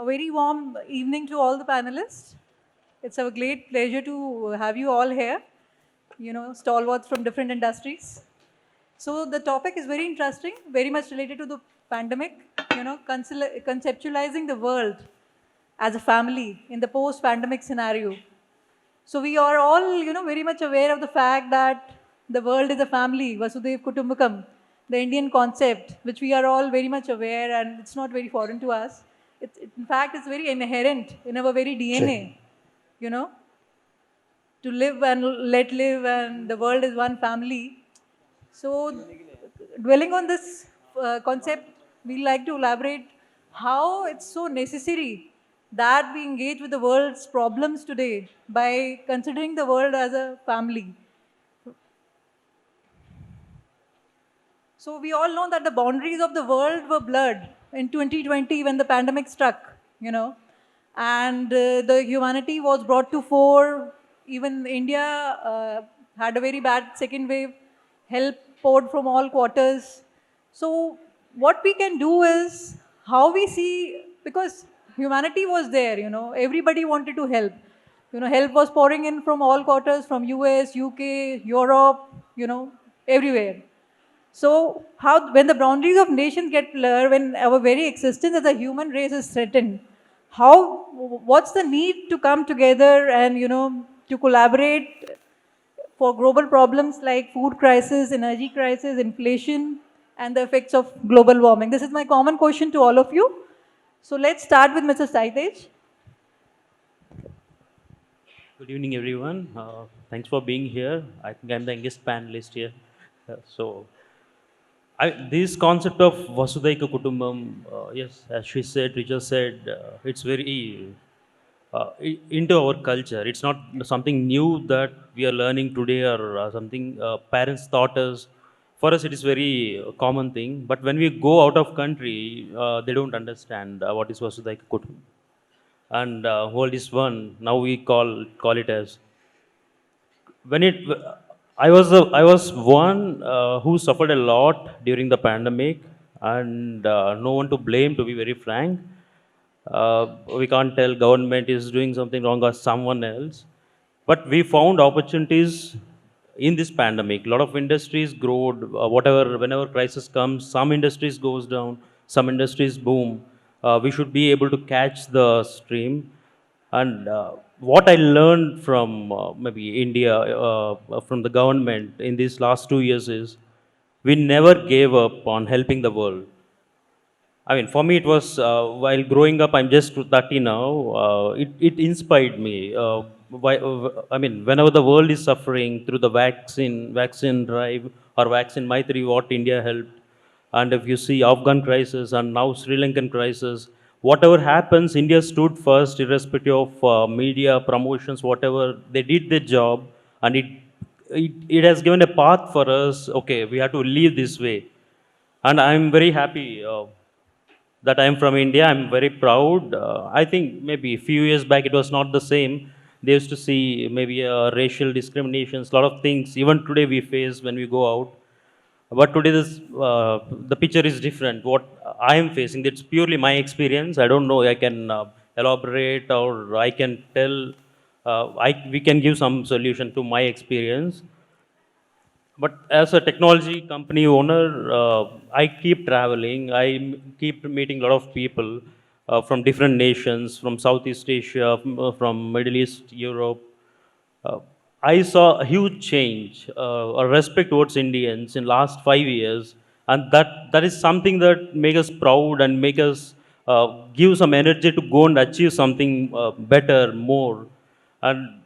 A very warm evening to all the panelists. It's a great pleasure to have you all here, stalwarts from different industries. So the topic is very interesting, very much related to the pandemic, conceptualizing the world as a family in the post-pandemic scenario. So we are all, very much aware of the fact that the world is a family, Vasudev Kutumbakam, the Indian concept, which we are all very much aware and it's not very foreign to us. In fact, it's very inherent in our very DNA, you know, to live and let live and the world is one family. So dwelling on this concept, we like to elaborate how it's so necessary that we engage with the world's problems today by considering the world as a family. So we all know that the boundaries of the world were blurred in 2020 when the pandemic struck, and the humanity was brought to fore. Even India had a very bad second wave, help poured from all quarters. So what we can do is how we see, because humanity was there, everybody wanted to help. Help was pouring in from all quarters, from US, UK, Europe, everywhere. So how, when the boundaries of nations get blurred, when our very existence as a human race is threatened, what's the need to come together and, to collaborate for global problems like food crisis, energy crisis, inflation, and the effects of global warming? This is my common question to all of you. So let's start with Mr. Saitej. Good evening, everyone. Thanks for being here. I think I'm the youngest panelist here. This concept of Vasudaika Kutumbam, yes, as she said, Richard said, it's very into our culture. It's not something new that we are learning today or something parents taught us. For us, it is very common thing. But when we go out of country, they don't understand what is Vasudaika Kutumbam. And world is one. Now we call it as when it I was one who suffered a lot during the pandemic, and no one to blame, to be very frank. We can't tell government is doing something wrong or someone else, but we found opportunities in this pandemic. A lot of industries grow, whatever, whenever crisis comes, some industries goes down, some industries boom. We should be able to catch the stream. And what I learned from maybe India, from the government in these last 2 years is we never gave up on helping the world. I mean, for me, it was while growing up, I'm just 30 now, it inspired me. I mean, whenever the world is suffering through the vaccine drive or vaccine Maitri, what India helped, and if you see Afghan crisis and now Sri Lankan crisis, whatever happens, India stood first, irrespective of media promotions, whatever they did their job, and it has given a path for us. Okay, we have to leave this way, and I'm very happy that I'm from India. I'm very proud. I think maybe a few years back it was not the same. They used to see maybe racial discriminations, a lot of things. Even today we face when we go out. But today the picture is different. What I am facing, it's purely my experience. I don't know. I can elaborate or I can tell. We can give some solution to my experience. But as a technology company owner, I keep traveling. Keep meeting a lot of people from different nations, from Southeast Asia, from Middle East, Europe. Uh, I saw a huge change, a respect towards Indians in last 5 years, and that is something that make us proud and make us give some energy to go and achieve something better, more. And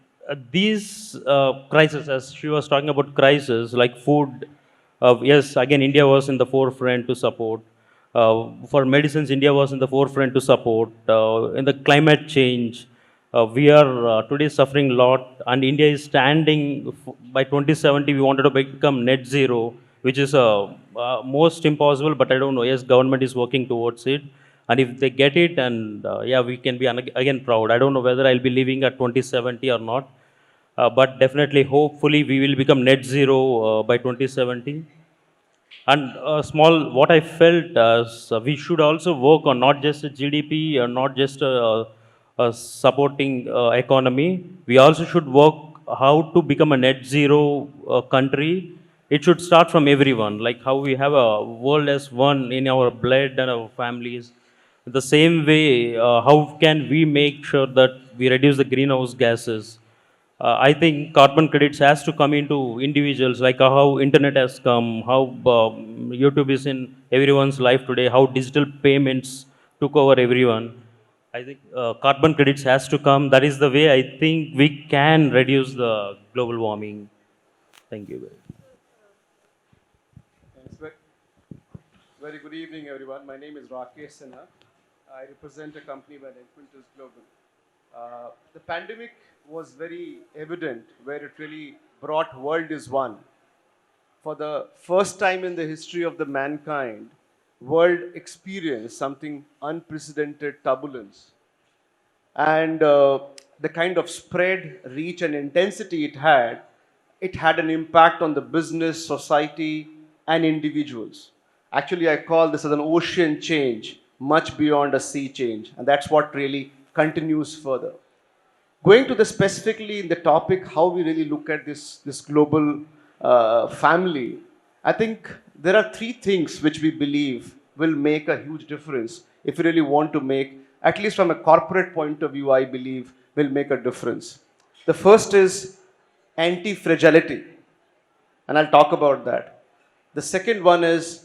these crises, as she was talking about crisis like food, yes, again India was in the forefront to support. For medicines, India was in the forefront to support. In the climate change, we are today suffering a lot, and India is standing by 2070. We wanted to become net zero, which is most impossible. But I don't know. Yes, government is working towards it, and if they get it, and yeah, we can be again proud. I don't know whether I'll be living at 2070 or not, but definitely, hopefully, we will become net zero by 2070. And small, what I felt we should also work on not just a GDP or not just a supporting economy. We also should work how to become a net zero country. It should start from everyone, like how we have a world as one in our blood and our families. The same way, how can we make sure that we reduce the greenhouse gases? I think carbon credits has to come into individuals, like how internet has come, how YouTube is in everyone's life today, how digital payments took over everyone. I think carbon credits has to come. That is the way I think we can reduce the global warming. Thank you. Thanks. Very good evening, everyone. My name is Rakesh Sinha. I represent a company by name Quintus Global. The pandemic was very evident where it really brought world is one. For the first time in the history of the mankind, world experienced something unprecedented turbulence. And the kind of spread, reach, and intensity it had an impact on the business, society, and individuals. Actually, I call this as an ocean change, much beyond a sea change, and that's what really continues further. Going to the specifically in the topic, how we really look at this global family, I think there are three things which we believe will make a huge difference if we really want to make, at least from a corporate point of view, I believe will make a difference. The first is anti-fragility, and I'll talk about that. The second one is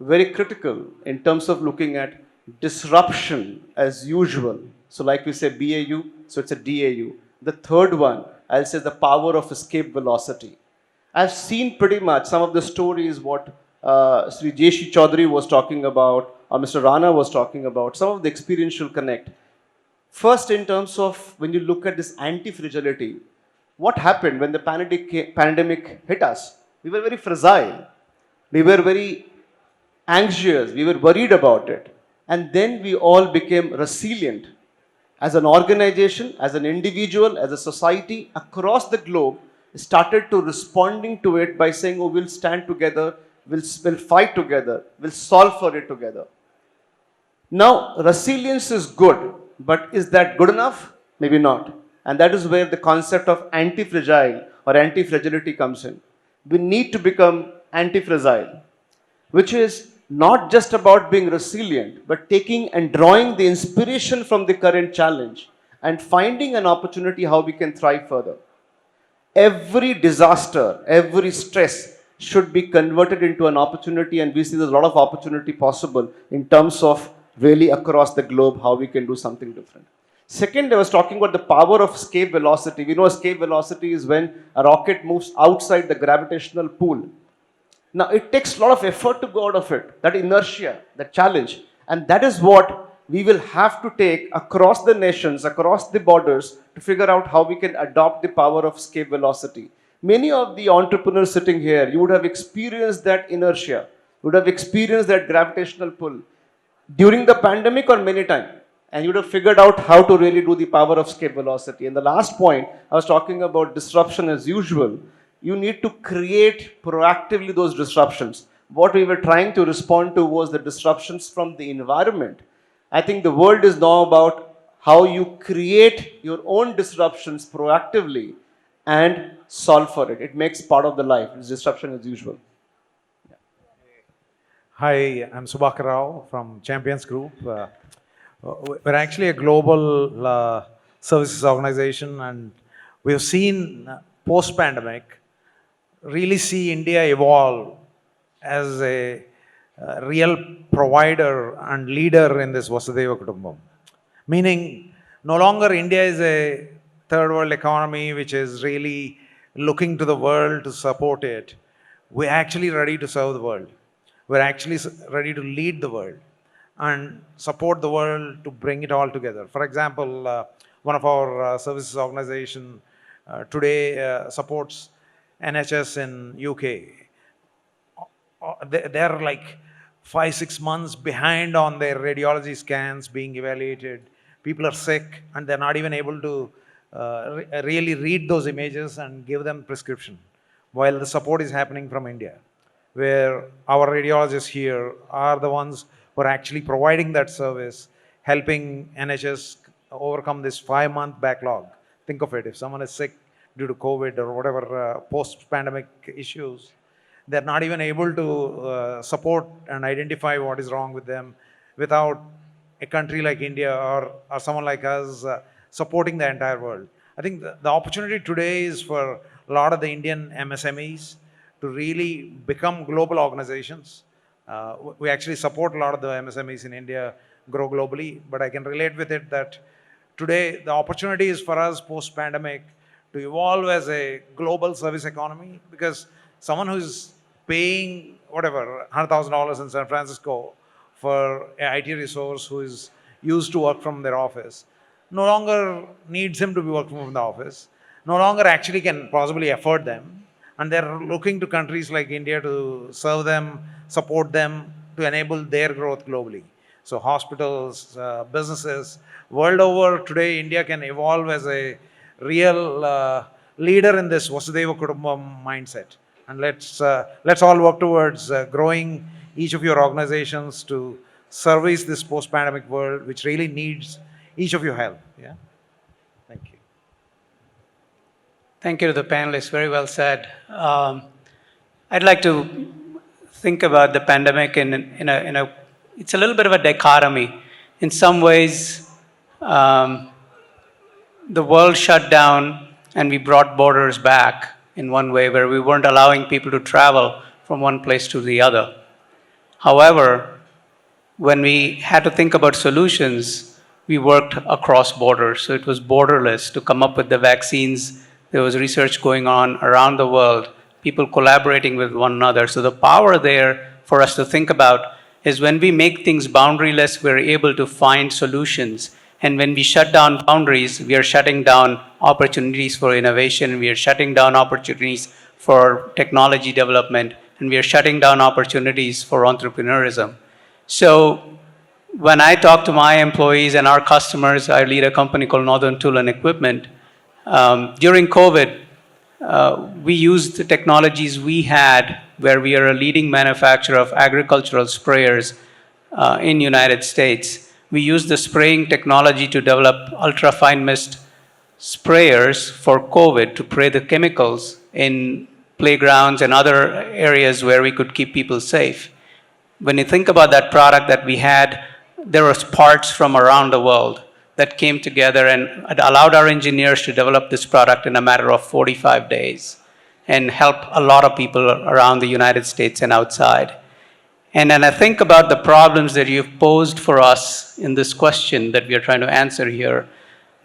very critical in terms of looking at disruption as usual. So, like we say, BAU, so it's a DAU. The third one, I'll say the power of escape velocity. I've seen pretty much some of the stories what Sri Jeshi Chaudhary was talking about, or Mr. Rana was talking about, some of the experiential connect. First, in terms of when you look at this anti-fragility, what happened when the pandemic hit us? We were very fragile. We were very anxious. We were worried about it. And then we all became resilient. As an organization, as an individual, as a society across the globe, started to responding to it by saying, oh, we'll stand together, we'll fight together, we'll solve for it together. Now, resilience is good, but is that good enough? Maybe not. And that is where the concept of anti-fragile or anti-fragility comes in. We need to become anti-fragile, which is not just about being resilient, but taking and drawing the inspiration from the current challenge and finding an opportunity how we can thrive further. Every disaster, every stress should be converted into an opportunity, and we see there's a lot of opportunity possible in terms of really across the globe how we can do something different. Second, I was talking about the power of escape velocity. We know escape velocity is when a rocket moves outside the gravitational pull. Now, it takes a lot of effort to go out of it, that inertia, that challenge. And that is what we will have to take across the nations, across the borders, to figure out how we can adopt the power of escape velocity. Many of the entrepreneurs sitting here, you would have experienced that inertia, you would have experienced that gravitational pull during the pandemic or many times. And you would have figured out how to really do the power of escape velocity. And the last point, I was talking about disruption as usual. You need to create proactively those disruptions. What we were trying to respond to was the disruptions from the environment. I think the world is now about how you create your own disruptions proactively and solve for it. It makes part of the life. It's disruption as usual. Hi, I'm Subhakar Rao from Champions Group. We're actually a global services organization, and we've seen post-pandemic really see India evolve as a real provider and leader in this Vasudhaiva Kutumbam. Meaning, no longer India is a third world economy which is really looking to the world to support it. We're actually ready to serve the world. We're actually ready to lead the world and support the world to bring it all together. For example, one of our services organization today supports NHS in UK. They're like 5-6 months behind on their radiology scans being evaluated. People are sick and they're not even able to really read those images and give them prescription, while the support is happening from India. where our radiologists here are the ones who are actually providing that service, helping NHS overcome this 5-month backlog. Think of it, if someone is sick due to COVID or whatever post-pandemic issues, they're not even able to support and identify what is wrong with them without a country like India or someone like us supporting the entire world. I think the opportunity today is for a lot of the Indian MSMEs to really become global organizations. We actually support a lot of the MSMEs in India grow globally, but I can relate with it that today the opportunity is for us post-pandemic to evolve as a global service economy, because someone who's paying whatever $100,000 in San Francisco for an IT resource who is used to work from their office no longer needs him to be working from the office, no longer actually can possibly afford them, and they're looking to countries like India to serve them, support them, to enable their growth globally. So hospitals, businesses, world over today, India can evolve as a real leader in this Vasudhaiva Kutumbam mindset. And let's all work towards growing each of your organizations to service this post-pandemic world, which really needs each of your help. Yeah. Thank you. Thank you to the panelists. Very well said. I'd like to think about the pandemic it's a little bit of a dichotomy. In some ways, the world shut down and we brought borders back in one way where we weren't allowing people to travel from one place to the other. However, when we had to think about solutions, we worked across borders. So it was borderless to come up with the vaccines. There was research going on around the world, people collaborating with one another. So the power there for us to think about is when we make things boundaryless, we're able to find solutions. And when we shut down boundaries, we are shutting down opportunities for innovation, we are shutting down opportunities for technology development, and we are shutting down opportunities for entrepreneurism. So when I talk to my employees and our customers, I lead a company called Northern Tool and Equipment. During COVID, we used the technologies we had, where we are a leading manufacturer of agricultural sprayers in United States. We used the spraying technology to develop ultra-fine mist sprayers for COVID to spray the chemicals in playgrounds and other areas where we could keep people safe. When you think about that product that we had, there was parts from around the world that came together and it allowed our engineers to develop this product in a matter of 45 days and help a lot of people around the United States and outside. And then I think about the problems that you've posed for us in this question that we are trying to answer here.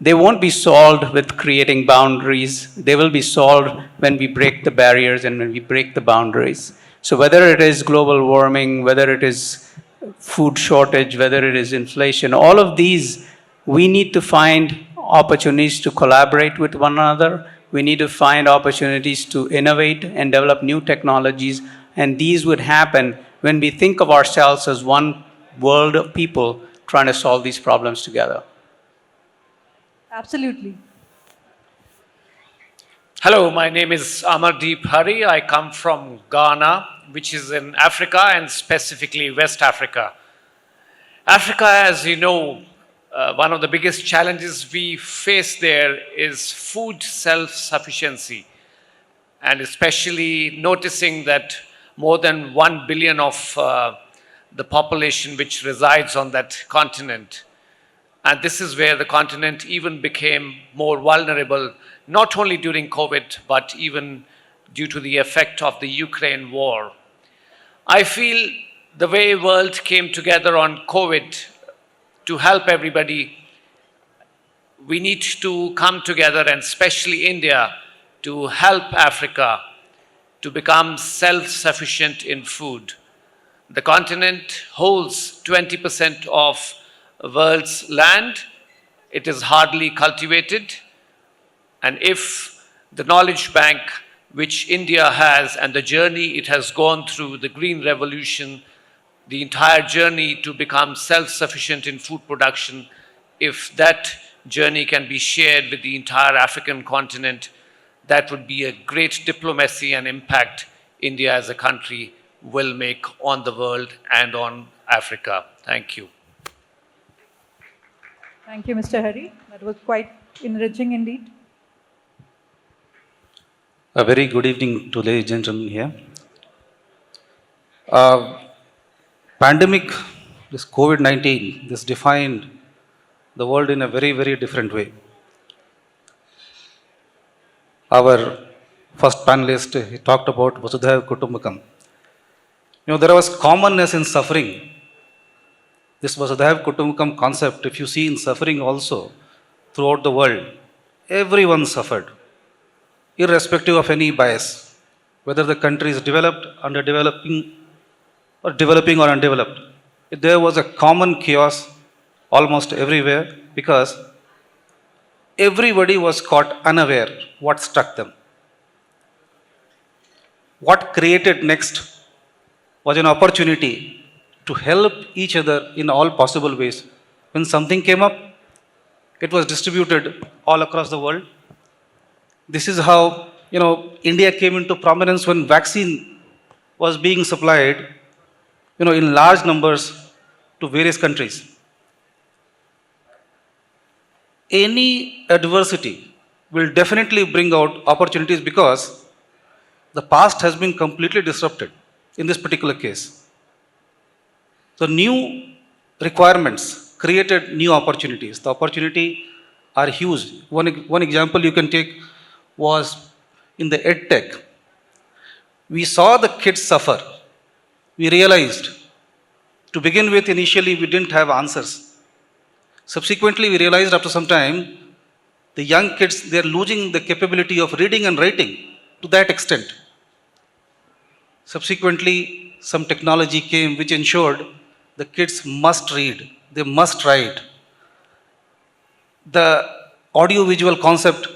They won't be solved with creating boundaries. They will be solved when we break the barriers and when we break the boundaries. So whether it is global warming, whether it is food shortage, whether it is inflation, all of these, we need to find opportunities to collaborate with one another. We need to find opportunities to innovate and develop new technologies. And these would happen when we think of ourselves as one world of people trying to solve these problems together. Absolutely. Hello, my name is Amardeep Hari. I come from Ghana, which is in Africa and specifically West Africa. Africa, as you know, one of the biggest challenges we face there is food self-sufficiency, and especially noticing that more than 1 billion of the population which resides on that continent. And this is where the continent even became more vulnerable, not only during COVID, but even due to the effect of the Ukraine war. I feel the way world came together on COVID to help everybody, we need to come together, and especially India, to help Africa to become self-sufficient in food. The continent holds 20% of the world's land. It is hardly cultivated. And if the knowledge bank which India has and the journey it has gone through, the Green Revolution, the entire journey to become self-sufficient in food production, if that journey can be shared with the entire African continent, that would be a great diplomacy and impact India as a country will make on the world and on Africa. Thank you. Thank you, Mr. Hari. That was quite enriching indeed. A very good evening to ladies and gentlemen here. Uh, Pandemic, this COVID-19, this defined the world in a very, very different way. Our first panelist, he talked about Vasudhaiva Kutumbakam. There was commonness in suffering. This Vasudhaiva Kutumbakam concept, if you see in suffering also throughout the world, everyone suffered, irrespective of any bias, whether the country is developed, underdeveloping, or developing or undeveloped. There was a common chaos almost everywhere because everybody was caught unaware what struck them. What created next was an opportunity to help each other in all possible ways. When something came up, it was distributed all across the world. This is how India came into prominence when vaccine was being supplied in large numbers to various countries. Any adversity will definitely bring out opportunities because the past has been completely disrupted in this particular case. The new requirements created new opportunities. The opportunity are huge. One example you can take was in the EdTech. We saw the kids suffer. We realized, to begin with, initially we didn't have answers. Subsequently, we realized after some time, the young kids, they're losing the capability of reading and writing to that extent. Subsequently, some technology came which ensured the kids must read, they must write. The audio-visual concept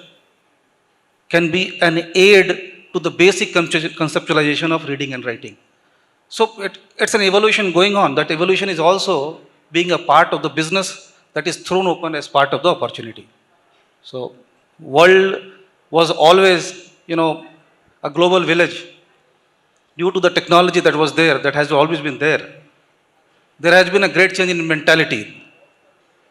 can be an aid to the basic conceptualization of reading and writing. So it's an evolution going on. That evolution is also being a part of the business that is thrown open as part of the opportunity. So world was always, a global village. Due to the technology that was there, that has always been there, there has been a great change in mentality.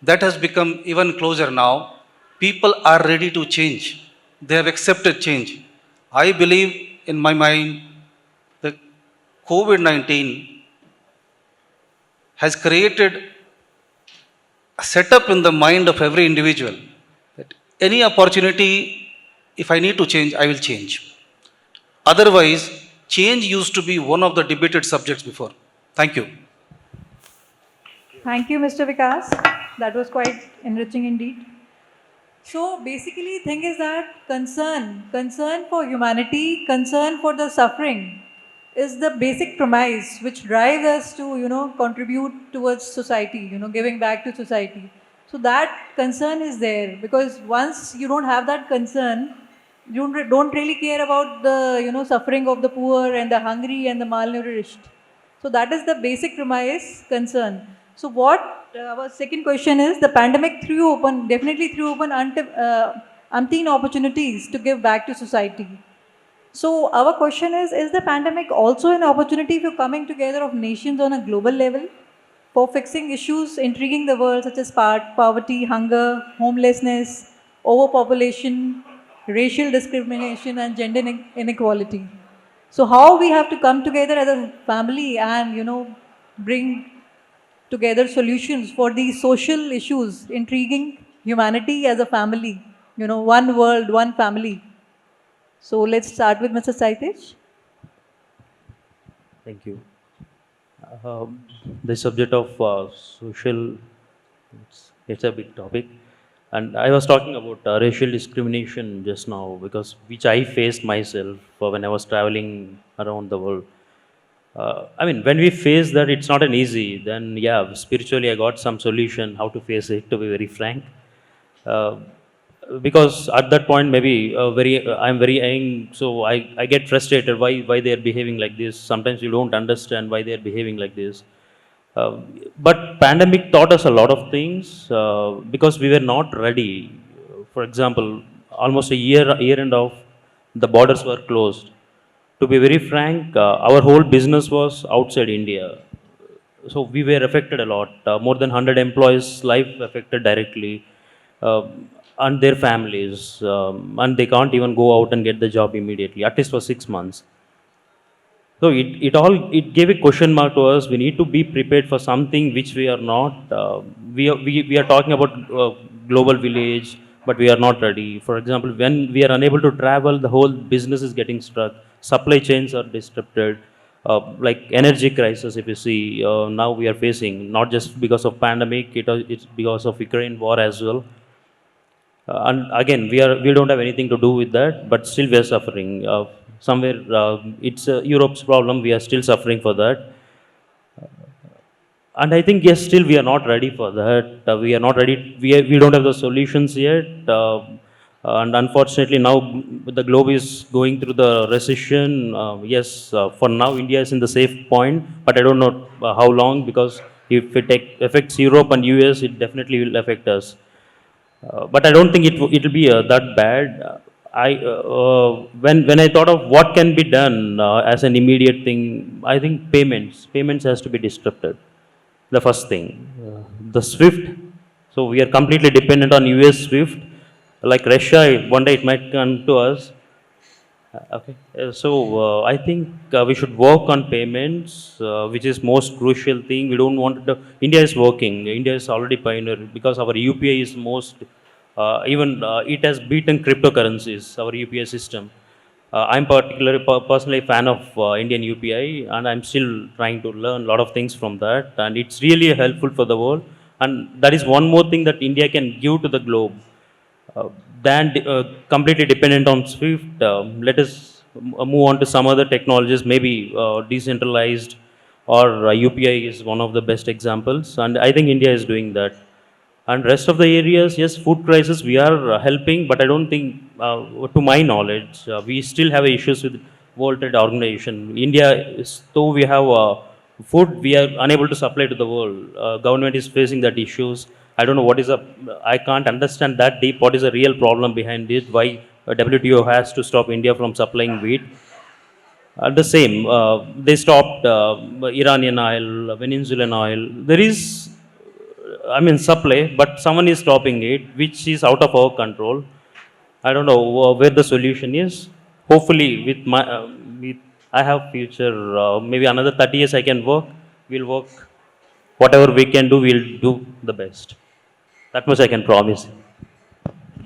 That has become even closer now. People are ready to change. They have accepted change. I believe in my mind that COVID-19 has created a setup in the mind of every individual that any opportunity, if I need to change, I will change. Otherwise, change used to be one of the debated subjects before. Thank you. Thank you, Mr. Vikas. That was quite enriching indeed. So basically, thing is that concern for humanity, concern for the suffering is the basic premise which drives us to, contribute towards society, giving back to society. So that concern is there because once you don't have that concern, you don't really care about the, suffering of the poor and the hungry and the malnourished. So that is the basic premise, concern. So what our second question is, the pandemic definitely threw open umpteen opportunities to give back to society. So our question is the pandemic also an opportunity for coming together of nations on a global level for fixing issues intriguing the world such as poverty, hunger, homelessness, overpopulation, racial discrimination and gender inequality? So how we have to come together as a family and, bring together solutions for these social issues intriguing humanity as a family, one world, one family. So let's start with Mr. Saitesh. Thank you. The subject of social, it's a big topic. And I was talking about racial discrimination just now because which I faced myself when I was traveling around the world. When we face that, it's not an easy. Then, yeah, spiritually, I got some solution how to face it. To be very frank, because at that point, maybe I'm very young, so I get frustrated why they are behaving like this. Sometimes you don't understand why they are behaving like this. But pandemic taught us a lot of things because we were not ready. For example, almost a year and a half, the borders were closed. To be very frank, our whole business was outside India. So we were affected a lot. More than 100 employees' life affected directly, and their families, and they can't even go out and get the job immediately, at least for 6 months. So it gave a question mark to us. We need to be prepared for something which we are not. We are talking about global village, but we are not ready. For example, when we are unable to travel, the whole business is getting stuck. Supply chains are disrupted. Like energy crisis, if you see, now we are facing not just because of pandemic, it's because of Ukraine war as well. And again, we don't have anything to do with that, but still we are suffering. Somewhere it's Europe's problem. We are still suffering for that, and I think yes, still we are not ready for that. We are not ready. We don't have the solutions yet, and unfortunately now the globe is going through the recession. Yes, for now India is in the safe point, but I don't know how long, because if it affects Europe and US, it definitely will affect us. But I don't think it'll be that bad. When I thought of what can be done as an immediate thing, I think payments has to be disrupted. The first thing, the SWIFT. So we are completely dependent on US SWIFT. Like Russia, one day it might come to us. Okay. I think we should work on payments, which is most crucial thing. We don't want to. India is working. India is already pioneer because our UPI is most. Even it has beaten cryptocurrencies. Our UPI system. I'm particularly personally a fan of Indian UPI, and I'm still trying to learn a lot of things from that. And it's really helpful for the world. And that is one more thing that India can give to the globe, uh, than completely dependent on Swift. Let us move on to some other technologies, maybe decentralized, or UPI is one of the best examples, and I think India is doing that. And rest of the areas, yes, food crisis we are helping, but I don't think, to my knowledge, we still have issues with World Trade Organization. India, though we have food, we are unable to supply to the world. Government is facing that issues. I don't know what is a. I can't understand that deep. What is the real problem behind it? Why WTO has to stop India from supplying wheat? The same, they stopped Iranian oil, Venezuelan oil. There is, I mean, supply, but someone is stopping it, which is out of our control. I don't know where the solution is. Hopefully, with I have future. Maybe another 30 years I can work. We'll work. Whatever we can do, we'll do the best. That much I can promise.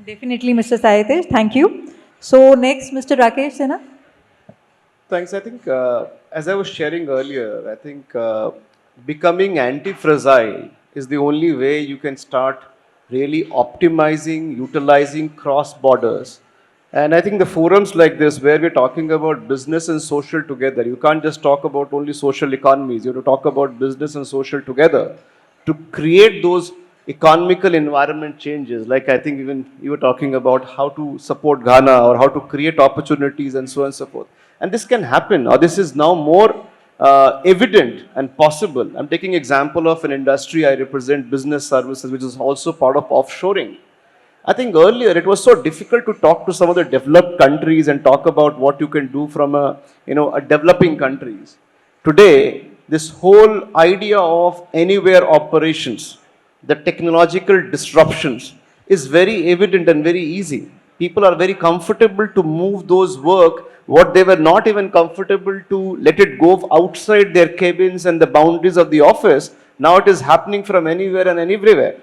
Definitely, Mr. Sayetesh. Thank you. So next, Mr. Rakesh Sinha. Thanks. I think, as I was sharing earlier, I think becoming anti-fragile is the only way you can start really optimizing, utilizing cross borders. And I think the forums like this, where we're talking about business and social together, you can't just talk about only social economies. You have to talk about business and social together to create those economical environment changes. Like I think even you were talking about how to support Ghana or how to create opportunities and so on and so forth. And this can happen, or this is now more evident and possible. I'm taking example of an industry I represent, business services, which is also part of offshoring. I think earlier it was so difficult to talk to some of the developed countries and talk about what you can do from a developing countries. Today, this whole idea of anywhere operations, the technological disruptions is very evident and very easy. People are very comfortable to move those work what they were not even comfortable to let it go outside their cabins and the boundaries of the office. Now it is happening from anywhere and everywhere.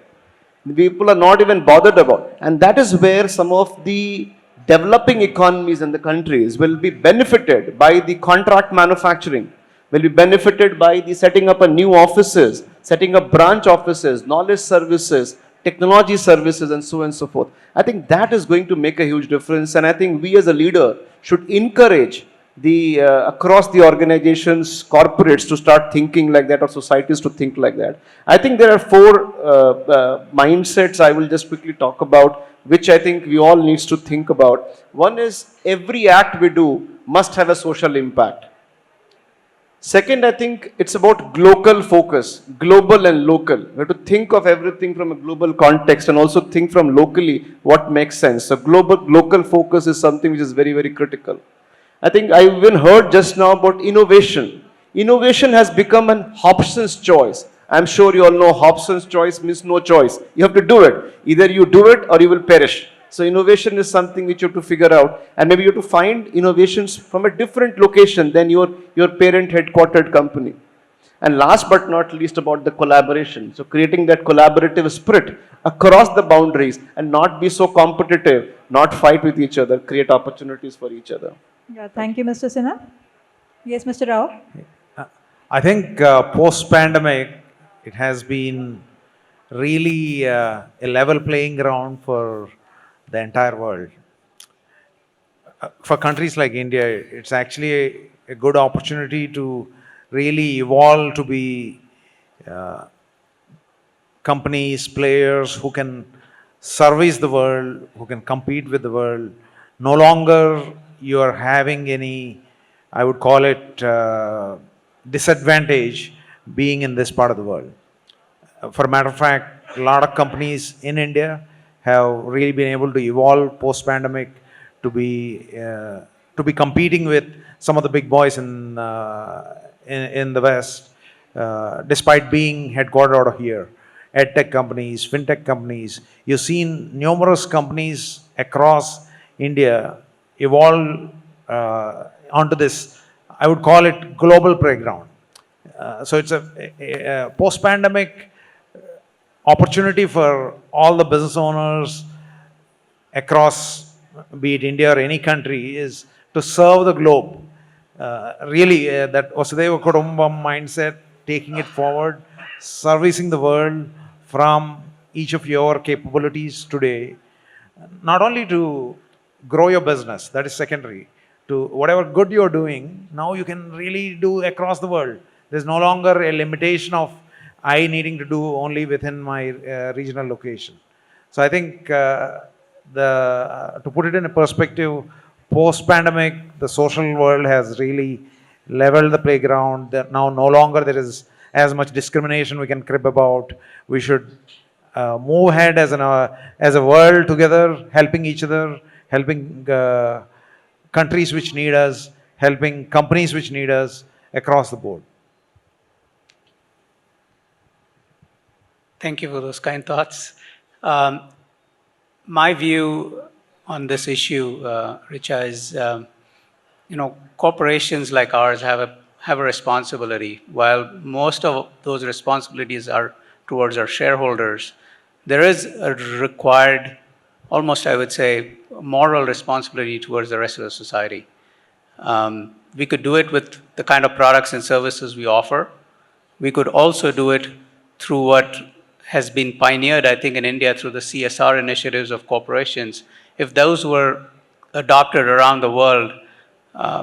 People are not even bothered about. And that is where some of the developing economies in the countries will be benefited by the contract manufacturing, will be benefited by the setting up a new offices, setting up branch offices, knowledge services, technology services, and so on and so forth. I think that is going to make a huge difference. And I think we as a leader should encourage the across the organizations, corporates to start thinking like that, or societies to think like that. I think there are four mindsets I will just quickly talk about, which I think we all needs to think about. One is every act we do must have a social impact. Second, I think it's about global focus, global and local. We have to think of everything from a global context and also think from locally what makes sense. So local focus is something which is very, very critical. I think I even heard just now about innovation. Innovation has become an Hobson's choice. I'm sure you all know Hobson's choice means no choice. You have to do it. Either you do it or you will perish. So innovation is something which you have to figure out, and maybe you have to find innovations from a different location than your parent headquartered company. And last but not least, about the collaboration. So creating that collaborative spirit across the boundaries and not be so competitive, not fight with each other, create opportunities for each other. Yeah, thank you, Mr. Sinha. Yes, Mr. Rao. I think post-pandemic, it has been really a level playing ground for the entire world. For countries like India, it's actually a good opportunity to really evolve to be companies, players who can service the world, who can compete with the world. No longer you are having any, I would call it, disadvantage being in this part of the world. For a matter of fact, a lot of companies in India have really been able to evolve post-pandemic to be competing with some of the big boys in the West, despite being headquartered out of here. EdTech companies, fintech companies. You've seen numerous companies across India evolve onto this, I would call it global playground. So it's a post-pandemic opportunity for all the business owners across, be it India or any country, is to serve the globe. Really, that Vasudhaiva Kudumbam mindset, taking it forward, servicing the world from each of your capabilities today, not only to grow your business, that is secondary, to whatever good you're doing, now you can really do across the world. There's no longer a limitation of I needing to do only within my regional location. So I think to put it in a perspective, post-pandemic, the social world has really leveled the playground. That now no longer there is as much discrimination we can crib about. We should move ahead as a world together, helping each other, helping countries which need us, helping companies which need us across the board. Thank you for those kind thoughts. My view on this issue, Richa, is corporations like ours have a responsibility. While most of those responsibilities are towards our shareholders, there is a required, almost I would say, moral responsibility towards the rest of the society. We could do it with the kind of products and services we offer. We could also do it through what has been pioneered, I think, in India through the CSR initiatives of corporations. If those were adopted around the world,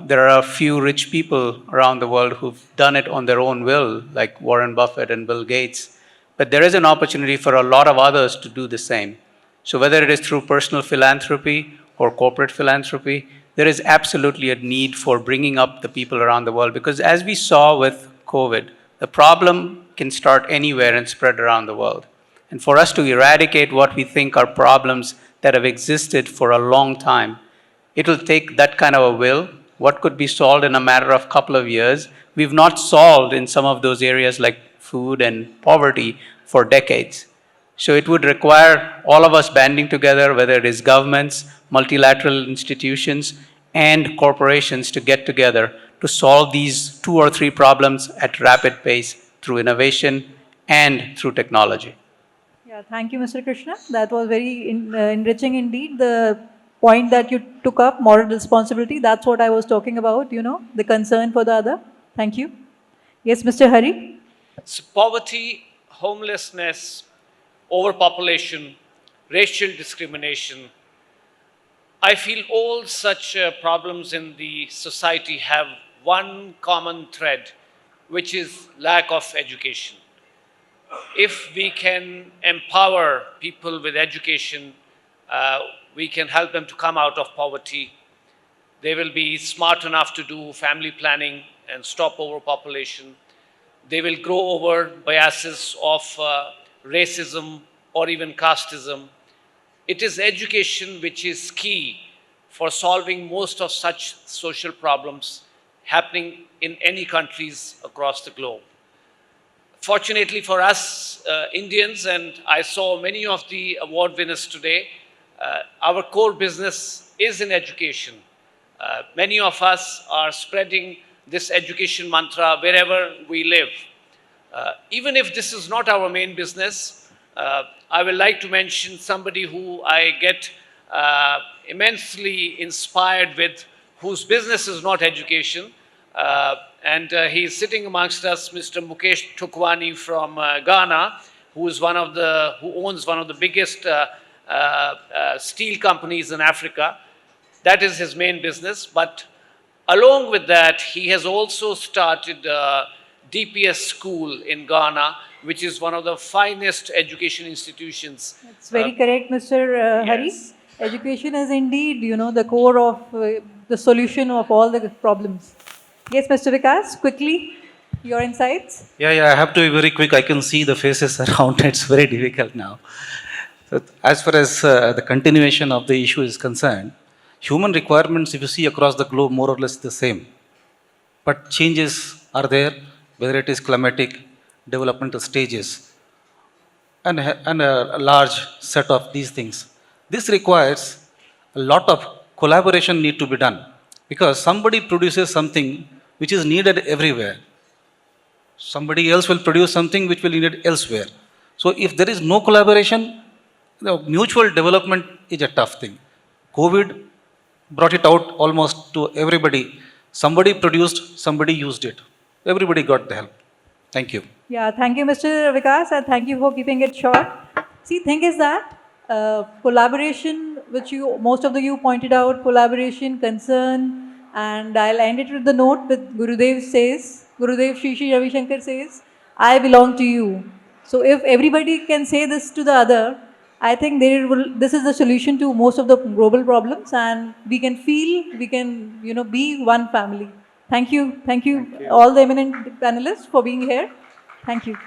there are a few rich people around the world who've done it on their own will, like Warren Buffett and Bill Gates. But there is an opportunity for a lot of others to do the same. So whether it is through personal philanthropy or corporate philanthropy, there is absolutely a need for bringing up the people around the world. Because as we saw with COVID, the problem can start anywhere and spread around the world. And for us to eradicate what we think are problems that have existed for a long time, it will take that kind of a will. What could be solved in a matter of a couple of years, we've not solved in some of those areas like food and poverty for decades. So it would require all of us banding together, whether it is governments, multilateral institutions, and corporations to get together to solve these 2 or 3 problems at rapid pace through innovation and through technology. Yeah, thank you, Mr. Krishna. That was very enriching indeed. The point that you took up, moral responsibility, that's what I was talking about, the concern for the other. Thank you. Yes, Mr. Hari. So poverty, homelessness, overpopulation, racial discrimination, I feel all such problems in the society have one common thread, which is lack of education. If we can empower people with education, we can help them to come out of poverty. They will be smart enough to do family planning and stop overpopulation. They will grow over biases of racism or even casteism. It is education which is key for solving most of such social problems happening in any countries across the globe. Fortunately for us Indians, and I saw many of the award winners today, our core business is in education. Many of us are spreading this education mantra wherever we live. Even if this is not our main business, I would like to mention somebody who I get immensely inspired with, whose business is not education. And he's sitting amongst us, Mr. Mukesh Thukwani from Ghana, who owns one of the biggest steel companies in Africa. That is his main business. But along with that, he has also started a DPS school in Ghana, which is one of the finest education institutions. It's very correct, Mr. Hari. yes. Education is indeed, the core of the solution of all the problems. Yes, Mr. Vikas, quickly, your insights. Yeah, I have to be very quick. I can see the faces around. It's very difficult now. So as far as the continuation of the issue is concerned, human requirements, if you see across the globe, more or less the same. But changes are there, whether it is climatic, developmental stages, and a large set of these things. This requires a lot of collaboration need to be done, because somebody produces something which is needed everywhere. Somebody else will produce something which will be needed elsewhere. So if there is no collaboration, the mutual development is a tough thing. COVID brought it out almost to everybody. Somebody produced, somebody used it. Everybody got the help. Thank you. Yeah, thank you, Mr. Vikas, and thank you for keeping it short. See, thing is that collaboration, which most of you pointed out, collaboration, concern, and I'll end it with the note that Gurudev Shri Shri Ravi Shankar says, I belong to you. So if everybody can say this to the other, I think this is the solution to most of the global problems, and we can be one family. Thank you, all the eminent panelists for being here. Thank you.